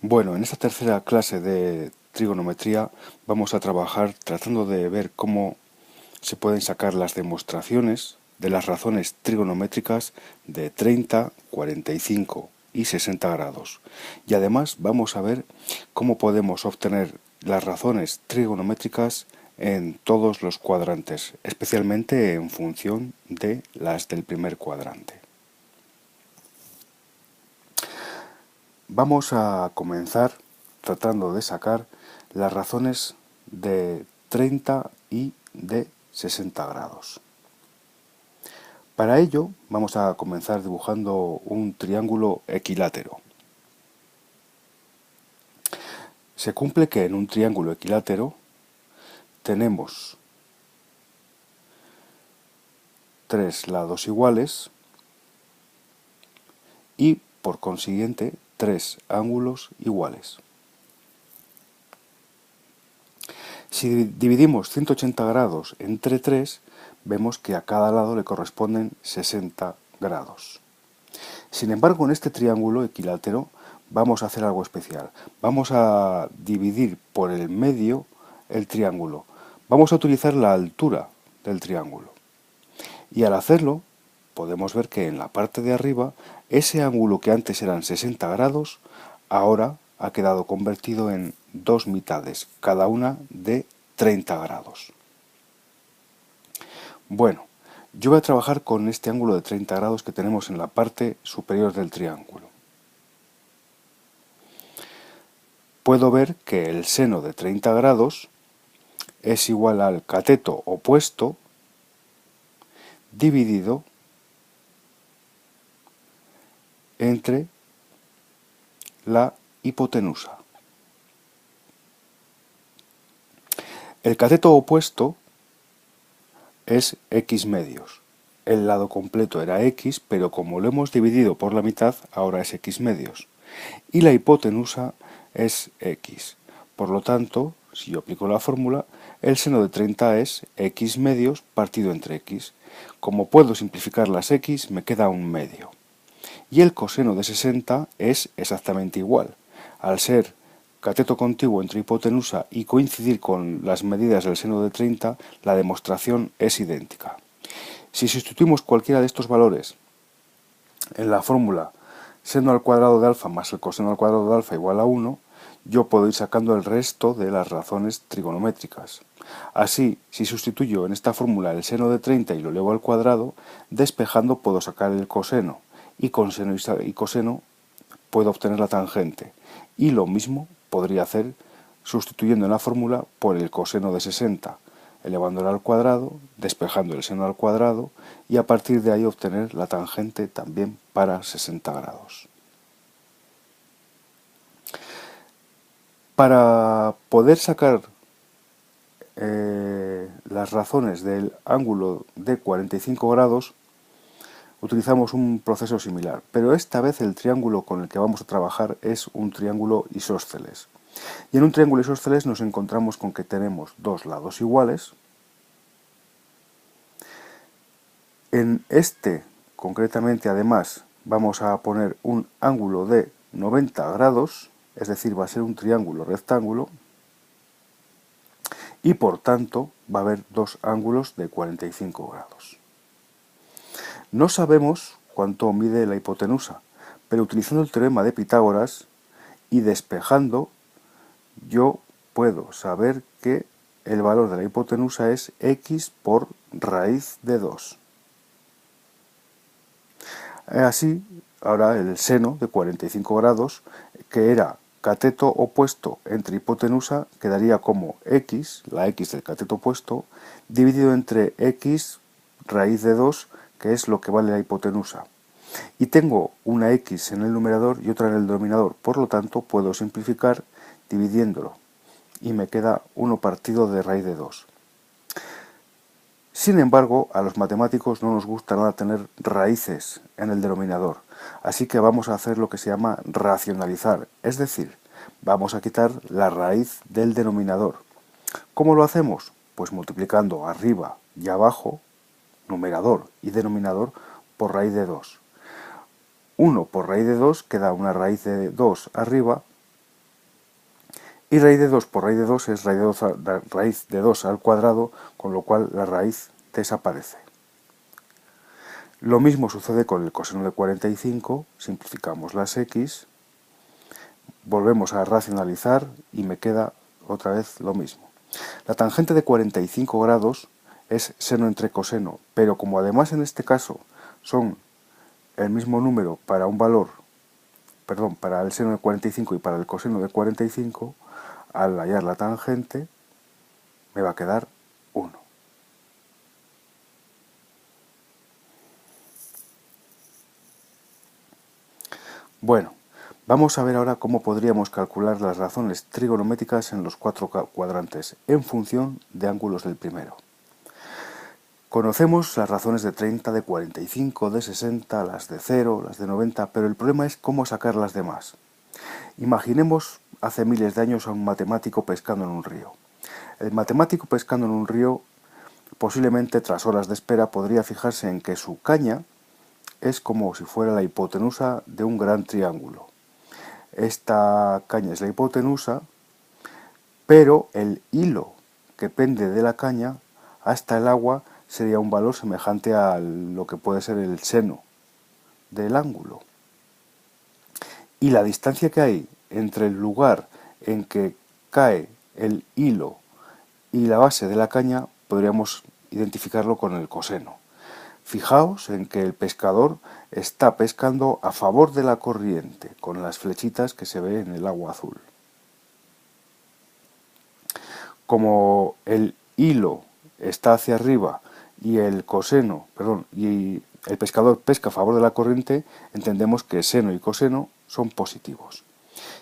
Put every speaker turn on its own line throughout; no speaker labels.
Bueno, en esta tercera clase de trigonometría vamos a trabajar tratando de ver cómo se pueden sacar las demostraciones de las razones trigonométricas de 30, 45 y 60 grados. Y además vamos a ver cómo podemos obtener las razones trigonométricas en todos los cuadrantes, especialmente en función de las del primer cuadrante. Vamos a comenzar tratando de sacar las razones de 30 y de 60 grados. Para ello vamos a comenzar dibujando un triángulo equilátero. Se cumple que en un triángulo equilátero tenemos tres lados iguales y por consiguiente tres ángulos iguales. Si dividimos 180 grados entre 3, vemos que a cada lado le corresponden 60 grados. Sin embargo, en este triángulo equilátero vamos a hacer algo especial. Vamos a dividir por el medio el triángulo. Vamos a utilizar la altura del triángulo. Y al hacerlo, podemos ver que en la parte de arriba, ese ángulo que antes eran 60 grados, ahora ha quedado convertido en dos mitades, cada una de 30 grados. Bueno, yo voy a trabajar con este ángulo de 30 grados que tenemos en la parte superior del triángulo. Puedo ver que el seno de 30 grados es igual al cateto opuesto dividido entre la hipotenusa. El cateto opuesto es x medios. El lado completo era x, pero como lo hemos dividido por la mitad, ahora es x medios. Y la hipotenusa es x. Por lo tanto, si yo aplico la fórmula, el seno de 30 es x medios partido entre x. Como puedo simplificar las x, me queda un medio. Y el coseno de 60 es exactamente igual. Al ser cateto contiguo entre hipotenusa y coincidir con las medidas del seno de 30, la demostración es idéntica. Si sustituimos cualquiera de estos valores en la fórmula seno al cuadrado de alfa más el coseno al cuadrado de alfa igual a 1, yo puedo ir sacando el resto de las razones trigonométricas. Así, si sustituyo en esta fórmula el seno de 30 y lo elevo al cuadrado, despejando puedo sacar el coseno, y con seno y coseno puedo obtener la tangente. Y lo mismo podría hacer sustituyendo en la fórmula por el coseno de 60, elevándola al cuadrado, despejando el seno al cuadrado y a partir de ahí obtener la tangente también para 60 grados. Para poder sacar las razones del ángulo de 45 grados, utilizamos un proceso similar, pero esta vez el triángulo con el que vamos a trabajar es un triángulo isósceles. Y en un triángulo isósceles nos encontramos con que tenemos dos lados iguales. En este, concretamente, además, vamos a poner un ángulo de 90 grados, es decir, va a ser un triángulo rectángulo, y por tanto va a haber dos ángulos de 45 grados. No sabemos cuánto mide la hipotenusa, pero utilizando el teorema de Pitágoras y despejando, yo puedo saber que el valor de la hipotenusa es x por raíz de 2. Así, ahora el seno de 45 grados, que era cateto opuesto entre hipotenusa, quedaría como x, la x del cateto opuesto, dividido entre x raíz de 2, que es lo que vale la hipotenusa. Y tengo una x en el numerador y otra en el denominador, por lo tanto puedo simplificar dividiéndolo. Y me queda 1 partido de raíz de 2. Sin embargo, a los matemáticos no nos gusta nada tener raíces en el denominador, así que vamos a hacer lo que se llama racionalizar, es decir, vamos a quitar la raíz del denominador. ¿Cómo lo hacemos? Pues multiplicando arriba y abajo, numerador y denominador, por raíz de 2. 1 por raíz de 2 queda una raíz de 2 arriba, Y raíz de 2 por raíz de 2 es raíz de 2 al cuadrado, con lo cual la raíz desaparece. Lo mismo sucede con el coseno de 45, simplificamos las x, volvemos a racionalizar y me queda otra vez lo mismo. La tangente de 45 grados es seno entre coseno, pero como además en este caso son el mismo número para un valor, perdón, para el seno de 45 y para el coseno de 45, al hallar la tangente me va a quedar 1. Bueno, vamos a ver ahora cómo podríamos calcular las razones trigonométricas en los 4 cuadrantes en función de ángulos del primero. Conocemos las razones de 30, de 45, de 60, las de 0, las de 90, pero el problema es cómo sacar las demás. Imaginemos hace miles de años a un matemático pescando en un río. El matemático pescando en un río, posiblemente tras horas de espera, podría fijarse en que su caña es como si fuera la hipotenusa de un gran triángulo. Esta caña es la hipotenusa, pero el hilo que pende de la caña hasta el agua sería un valor semejante a lo que puede ser el seno del ángulo. Y la distancia que hay entre el lugar en que cae el hilo y la base de la caña podríamos identificarlo con el coseno. Fijaos en que el pescador está pescando a favor de la corriente, con las flechitas que se ve en el agua azul. Como el hilo está hacia arriba y el pescador pesca a favor de la corriente, entendemos que seno y coseno son positivos.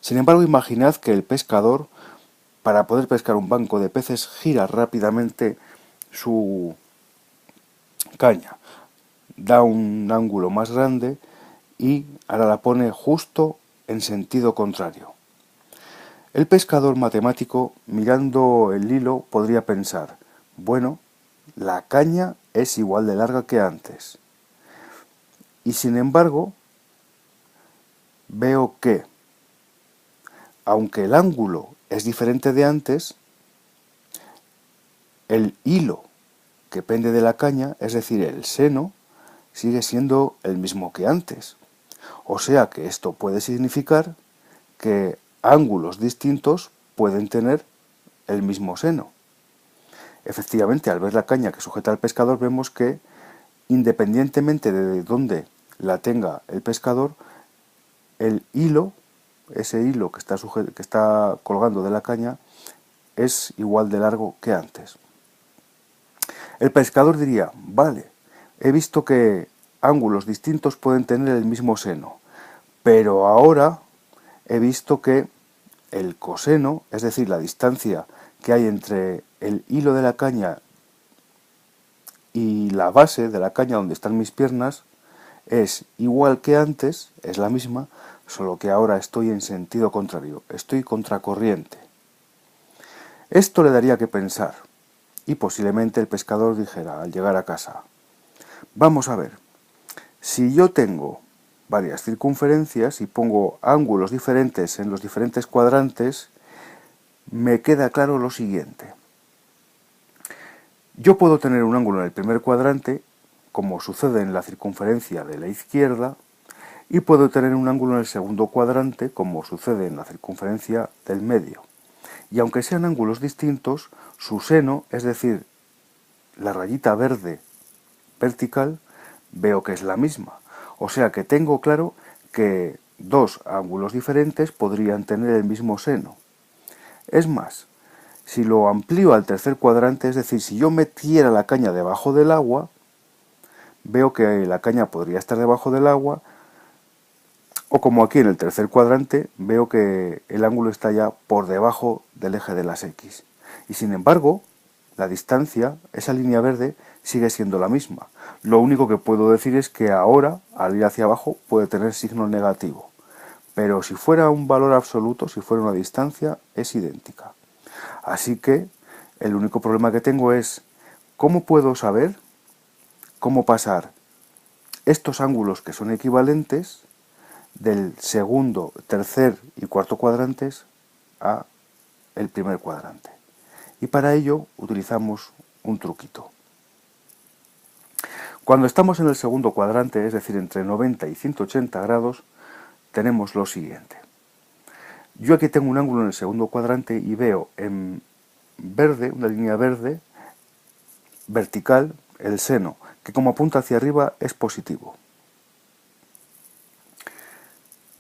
Sin embargo, imaginad que el pescador, para poder pescar un banco de peces, gira rápidamente su caña, da un ángulo más grande y ahora la pone justo en sentido contrario. El pescador matemático, mirando el hilo, podría pensar, bueno, la caña es igual de larga que antes. Y sin embargo, veo que, aunque el ángulo es diferente de antes, el hilo que pende de la caña, es decir, el seno, sigue siendo el mismo que antes. O sea que esto puede significar que ángulos distintos pueden tener el mismo seno. Efectivamente, al ver la caña que sujeta al pescador, vemos que, independientemente de dónde la tenga el pescador, el hilo, ese hilo que está colgando de la caña, es igual de largo que antes. El pescador diría, vale, he visto que ángulos distintos pueden tener el mismo seno, pero ahora he visto que el coseno, es decir, la distancia que hay entre el hilo de la caña y la base de la caña donde están mis piernas, es igual que antes, es la misma, solo que ahora estoy en sentido contrario, estoy contracorriente. Esto le daría que pensar, y posiblemente el pescador dijera al llegar a casa, vamos a ver, si yo tengo varias circunferencias y pongo ángulos diferentes en los diferentes cuadrantes, me queda claro lo siguiente. Yo puedo tener un ángulo en el primer cuadrante, como sucede en la circunferencia de la izquierda, y puedo tener un ángulo en el segundo cuadrante, como sucede en la circunferencia del medio. Y aunque sean ángulos distintos, su seno, es decir, la rayita verde vertical, veo que es la misma. O sea que tengo claro que dos ángulos diferentes podrían tener el mismo seno. Es más, si lo amplío al tercer cuadrante, es decir, si yo metiera la caña debajo del agua, veo que la caña podría estar debajo del agua, o como aquí en el tercer cuadrante, veo que el ángulo está ya por debajo del eje de las X. Y sin embargo, la distancia, esa línea verde, sigue siendo la misma. Lo único que puedo decir es que ahora, al ir hacia abajo, puede tener signo negativo. Pero si fuera un valor absoluto, si fuera una distancia, es idéntica. Así que el único problema que tengo es cómo puedo saber cómo pasar estos ángulos que son equivalentes del segundo, tercer y cuarto cuadrantes a el primer cuadrante. Y para ello utilizamos un truquito. Cuando estamos en el segundo cuadrante, es decir, entre 90 y 180 grados, tenemos lo siguiente. Yo aquí tengo un ángulo en el segundo cuadrante y veo en verde, una línea verde, vertical, el seno, que como apunta hacia arriba es positivo.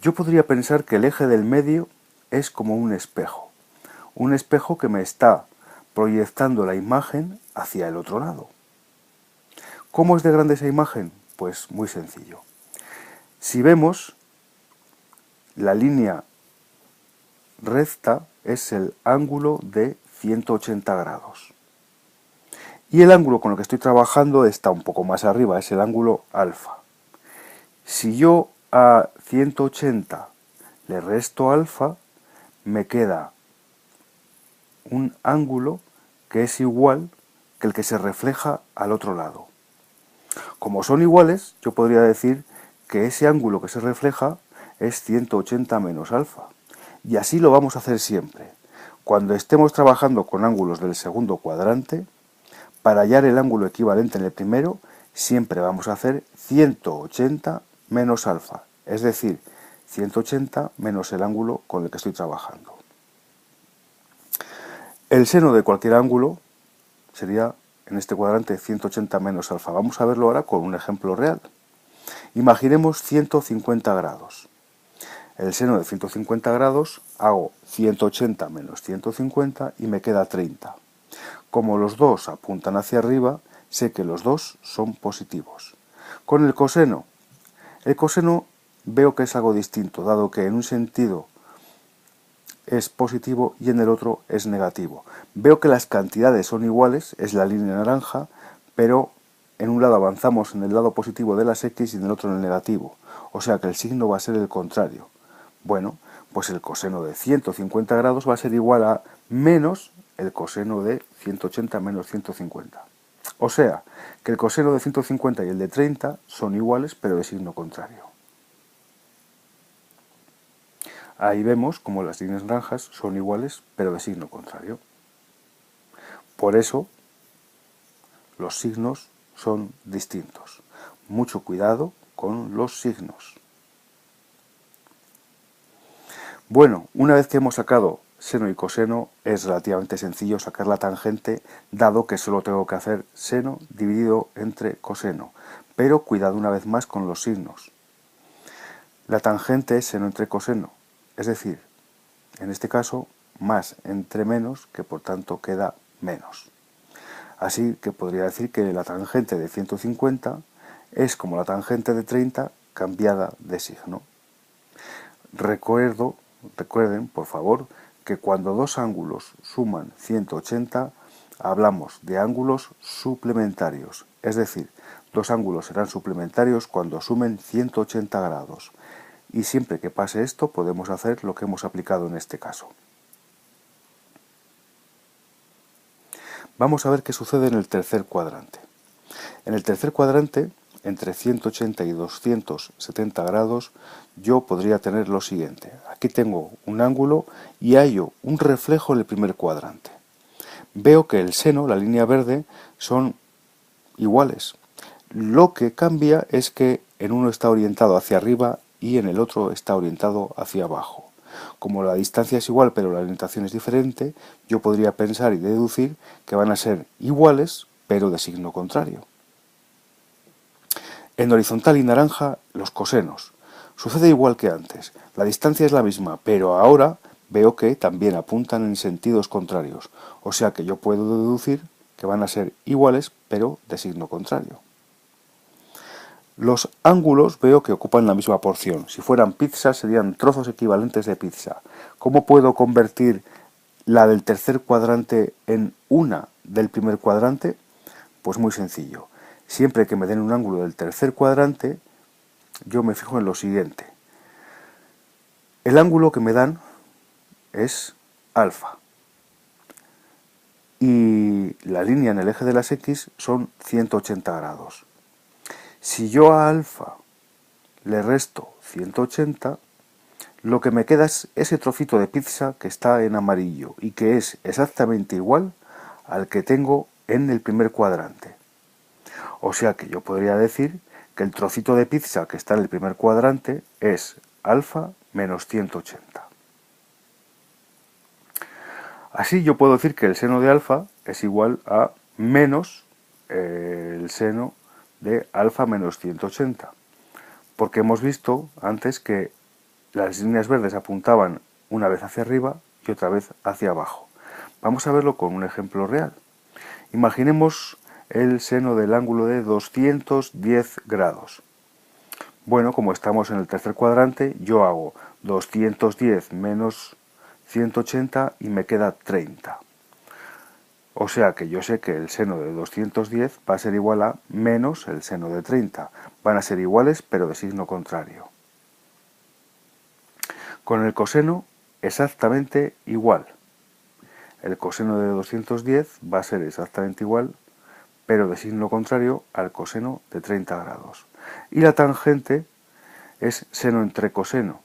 Yo podría pensar que el eje del medio es como un espejo que me está proyectando la imagen hacia el otro lado. ¿Cómo es de grande esa imagen? Pues muy sencillo. Si vemos, la línea recta es el ángulo de 180 grados. Y el ángulo con el que estoy trabajando está un poco más arriba, es el ángulo alfa. Si yo a 180 le resto alfa, me queda un ángulo que es igual que el que se refleja al otro lado. Como son iguales, yo podría decir que ese ángulo que se refleja es 180 menos alfa. Y así lo vamos a hacer siempre. Cuando estemos trabajando con ángulos del segundo cuadrante, para hallar el ángulo equivalente en el primero, siempre vamos a hacer 180 menos alfa, es decir, 180 menos el ángulo con el que estoy trabajando. El seno de cualquier ángulo sería, en este cuadrante, 180 menos alfa. Vamos a verlo ahora con un ejemplo real. Imaginemos 150 grados. El seno de 150 grados hago 180 menos 150 y me queda 30. Como los dos apuntan hacia arriba, sé que los dos son positivos. Con el coseno veo que es algo distinto, dado que en un sentido es positivo y en el otro es negativo. Veo que las cantidades son iguales, es la línea naranja, pero en un lado avanzamos en el lado positivo de las x y en el otro en el negativo. O sea que el signo va a ser el contrario. Bueno, pues el coseno de 150 grados va a ser igual a menos el coseno de 180 menos 150. O sea, que el coseno de 150 y el de 30 son iguales, pero de signo contrario. Ahí vemos como las líneas naranjas son iguales, pero de signo contrario. Por eso, los signos son distintos. Mucho cuidado con los signos. Bueno, una vez que hemos sacado seno y coseno, es relativamente sencillo sacar la tangente, dado que solo tengo que hacer seno dividido entre coseno. Pero cuidado una vez más con los signos. La tangente es seno entre coseno, es decir, en este caso, más entre menos, que por tanto queda menos. Así que podría decir que la tangente de 150 es como la tangente de 30 cambiada de signo. Recuerden, por favor, que cuando dos ángulos suman 180, hablamos de ángulos suplementarios. Es decir, dos ángulos serán suplementarios cuando sumen 180 grados. Y siempre que pase esto, podemos hacer lo que hemos aplicado en este caso. Vamos a ver qué sucede en el tercer cuadrante. En el tercer cuadrante, entre 180 y 270 grados, yo podría tener lo siguiente. Aquí tengo un ángulo y hallo un reflejo en el primer cuadrante. Veo que el seno, la línea verde, son iguales. Lo que cambia es que en uno está orientado hacia arriba y en el otro está orientado hacia abajo. Como la distancia es igual pero la orientación es diferente, yo podría pensar y deducir que van a ser iguales pero de signo contrario. En horizontal y naranja, los cosenos. Sucede igual que antes. La distancia es la misma, pero ahora veo que también apuntan en sentidos contrarios. O sea que yo puedo deducir que van a ser iguales, pero de signo contrario. Los ángulos veo que ocupan la misma porción. Si fueran pizzas, serían trozos equivalentes de pizza. ¿Cómo puedo convertir la del tercer cuadrante en una del primer cuadrante? Pues muy sencillo. Siempre que me den un ángulo del tercer cuadrante, yo me fijo en lo siguiente. El ángulo que me dan es alfa. Y la línea en el eje de las X son 180 grados. Si yo a alfa le resto 180, lo que me queda es ese trocito de pizza que está en amarillo y que es exactamente igual al que tengo en el primer cuadrante. O sea que yo podría decir que el trocito de pizza que está en el primer cuadrante es alfa menos 180. Así yo puedo decir que el seno de alfa es igual a menos el seno de alfa menos 180. Porque hemos visto antes que las líneas verdes apuntaban una vez hacia arriba y otra vez hacia abajo. Vamos a verlo con un ejemplo real. Imaginemos el seno del ángulo de 210 grados. Bueno, como estamos en el tercer cuadrante, yo hago 210 menos 180 y me queda 30. O sea que yo sé que el seno de 210 va a ser igual a menos el seno de 30. Van a ser iguales pero de signo contrario. Con el coseno exactamente igual. El coseno de 210 va a ser exactamente igual pero de signo contrario al coseno de 30 grados. Y la tangente es seno entre coseno.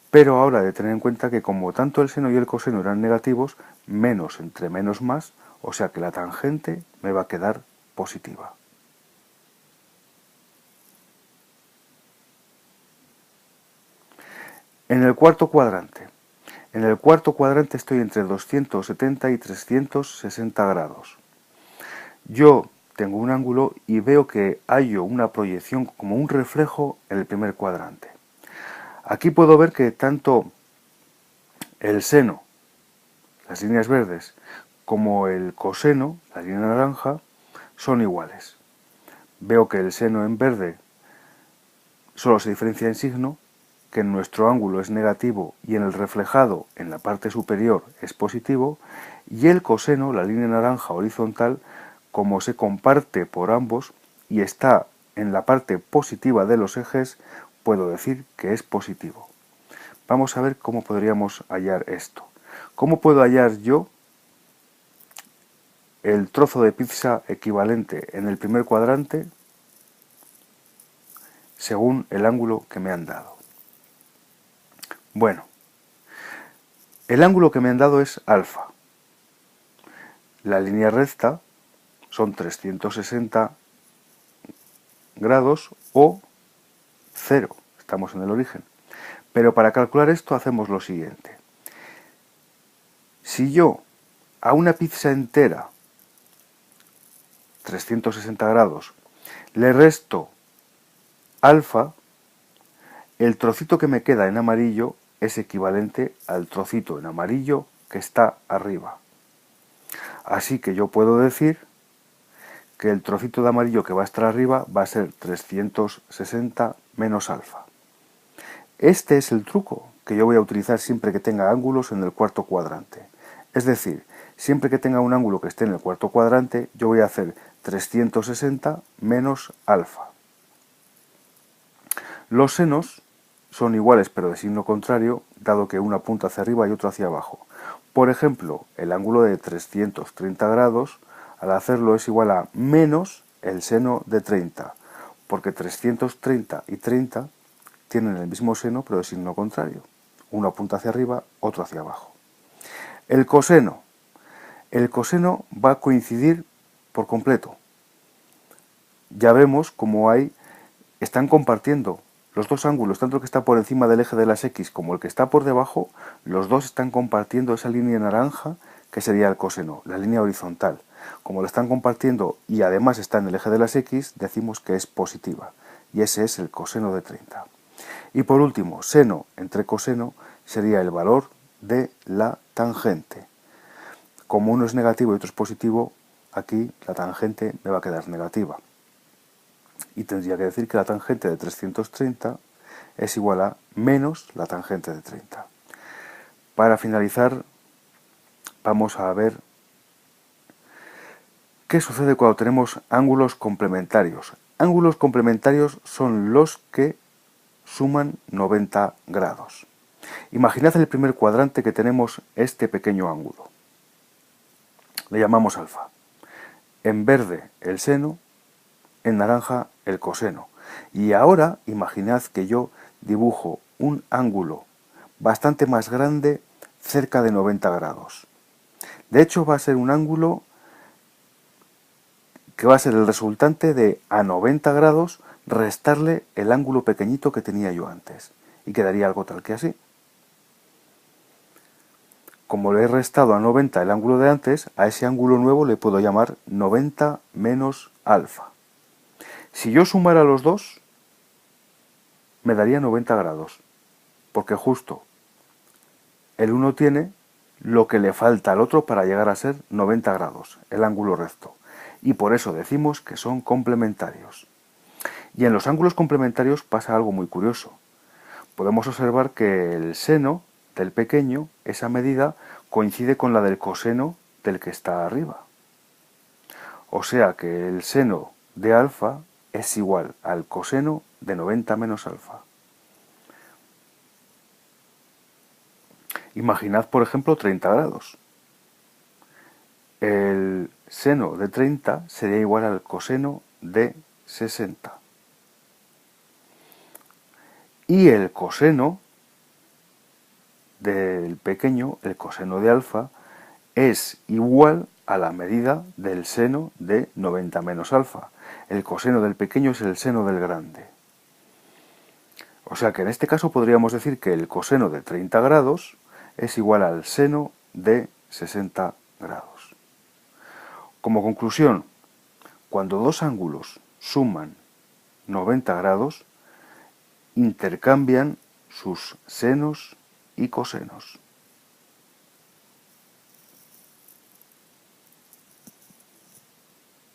Pero ahora he de tener en cuenta que como tanto el seno y el coseno eran negativos, menos entre menos más, o sea que la tangente me va a quedar positiva. En el cuarto cuadrante. En el cuarto cuadrante estoy entre 270 y 360 grados. Yo tengo un ángulo y veo que hallo una proyección como un reflejo en el primer cuadrante. Aquí puedo ver que tanto el seno, las líneas verdes, como el coseno, la línea naranja, son iguales. Veo que el seno en verde solo se diferencia en signo, que en nuestro ángulo es negativo y en el reflejado en la parte superior es positivo, y el coseno, la línea naranja horizontal, como se comparte por ambos y está en la parte positiva de los ejes, puedo decir que es positivo. Vamos a ver cómo podríamos hallar esto. ¿Cómo puedo hallar yo el trozo de pizza equivalente en el primer cuadrante según el ángulo que me han dado? Bueno, el ángulo que me han dado es alfa. La línea recta son 360 grados o 0. Estamos en el origen. Pero para calcular esto hacemos lo siguiente. Si yo a una pizza entera, 360 grados, le resto alfa, el trocito que me queda en amarillo es equivalente al trocito en amarillo que está arriba. Así que yo puedo decir que el trocito de amarillo que va a estar arriba va a ser 360 menos alfa. Este es el truco que yo voy a utilizar siempre que tenga ángulos en el cuarto cuadrante. Es decir, siempre que tenga un ángulo que esté en el cuarto cuadrante, yo voy a hacer 360 menos alfa. Los senos son iguales pero de signo contrario, dado que uno apunta hacia arriba y otro hacia abajo. Por ejemplo, el ángulo de 330 grados, al hacerlo es igual a menos el seno de 30, porque 330 y 30 tienen el mismo seno pero de signo contrario. Uno apunta hacia arriba, otro hacia abajo. El coseno. El coseno va a coincidir por completo. Ya vemos cómo están compartiendo los dos ángulos, tanto el que está por encima del eje de las X como el que está por debajo, los dos están compartiendo esa línea naranja que sería el coseno, la línea horizontal. Como lo están compartiendo y además está en el eje de las X, decimos que es positiva. Y ese es el coseno de 30. Y por último, seno entre coseno sería el valor de la tangente. Como uno es negativo y otro es positivo, aquí la tangente me va a quedar negativa. Y tendría que decir que la tangente de 330 es igual a menos la tangente de 30. Para finalizar, vamos a ver qué sucede cuando tenemos ángulos complementarios. Ángulos complementarios son los que suman 90 grados. Imaginad en el primer cuadrante que tenemos este pequeño ángulo. Le llamamos alfa. En verde el seno, en naranja el coseno. Y ahora imaginad que yo dibujo un ángulo bastante más grande cerca de 90 grados. De hecho, va a ser un ángulo que va a ser el resultante de a 90 grados restarle el ángulo pequeñito que tenía yo antes. Y quedaría algo tal que así. Como le he restado a 90 el ángulo de antes, a ese ángulo nuevo le puedo llamar 90 menos alfa. Si yo sumara los dos, me daría 90 grados, porque justo el uno tiene lo que le falta al otro para llegar a ser 90 grados, el ángulo recto. Y por eso decimos que son complementarios. Y en los ángulos complementarios pasa algo muy curioso. Podemos observar que el seno del pequeño, esa medida, coincide con la del coseno del que está arriba. O sea que el seno de alfa es igual al coseno de 90 menos alfa. Imaginad, por ejemplo, 30 grados. El seno de 30 sería igual al coseno de 60. Y el coseno del pequeño, el coseno de alfa, es igual a la medida del seno de 90 menos alfa. El coseno del pequeño es el seno del grande. O sea que en este caso podríamos decir que el coseno de 30 grados es igual al seno de 60 grados. Como conclusión, cuando dos ángulos suman 90 grados, intercambian sus senos y cosenos.